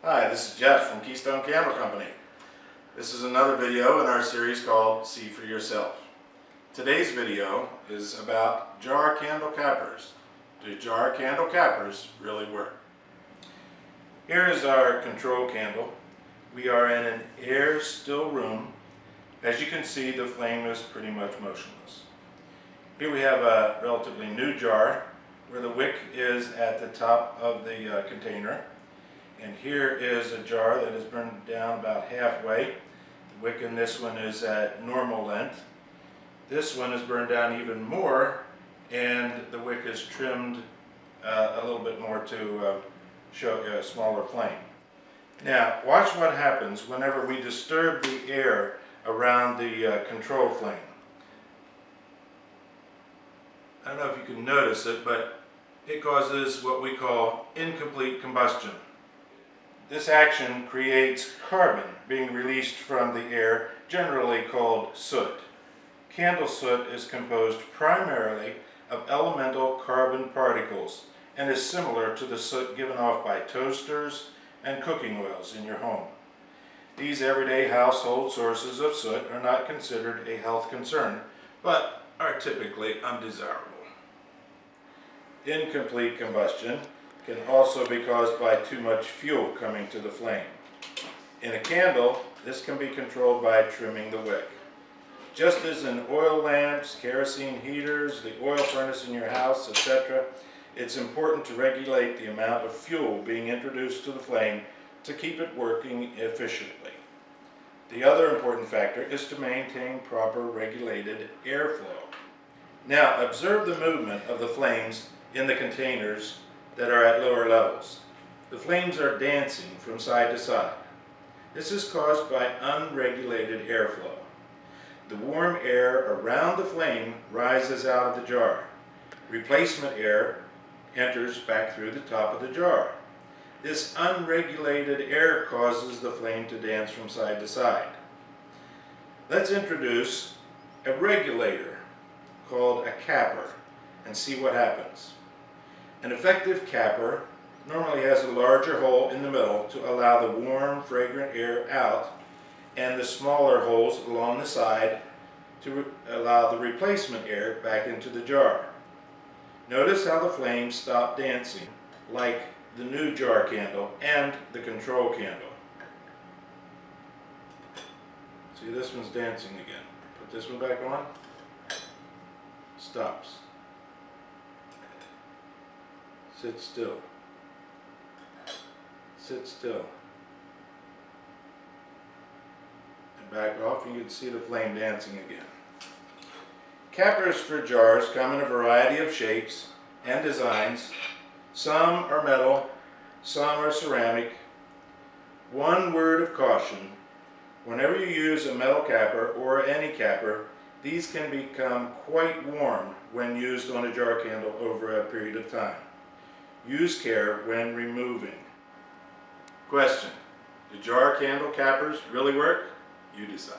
Hi, this is Jeff from Keystone Candle Company. This is another video in our series called See for Yourself. Today's video is about jar candle cappers. Do jar candle cappers really work? Here is our control candle. We are in an air-still room. As you can see, the flame is pretty much motionless. Here we have a relatively new jar where the wick is at the top of the container. And here is a jar that is burned down about halfway. The wick in this one is at normal length. This one is burned down even more, and the wick is trimmed a little bit more to show a smaller flame. Now, watch what happens whenever we disturb the air around the control flame. I don't know if you can notice it, but it causes what we call incomplete combustion. This action creates carbon being released from the air, generally called soot. Candle soot is composed primarily of elemental carbon particles and is similar to the soot given off by toasters and cooking oils in your home. These everyday household sources of soot are not considered a health concern, but are typically undesirable. Incomplete combustion can also be caused by too much fuel coming to the flame. In a candle, this can be controlled by trimming the wick. Just as in oil lamps, kerosene heaters, the oil furnace in your house, etc., it's important to regulate the amount of fuel being introduced to the flame to keep it working efficiently. The other important factor is to maintain proper regulated airflow. Now, observe the movement of the flames in the containers that are at lower levels. The flames are dancing from side to side. This is caused by unregulated airflow. The warm air around the flame rises out of the jar. Replacement air enters back through the top of the jar. This unregulated air causes the flame to dance from side to side. Let's introduce a regulator called a capper and see what happens. An effective capper normally has a larger hole in the middle to allow the warm, fragrant air out, and the smaller holes along the side to allow the replacement air back into the jar. Notice how the flames stop dancing, like the new jar candle and the control candle. See, this one's dancing again. Put this one back on. Stops. Sit still. Sit still. And back off, and you can see the flame dancing again. Cappers for jars come in a variety of shapes and designs. Some are metal, some are ceramic. One word of caution: whenever you use a metal capper or any capper, these can become quite warm when used on a jar candle over a period of time. Use care when removing. Question: do jar candle cappers really work? You decide.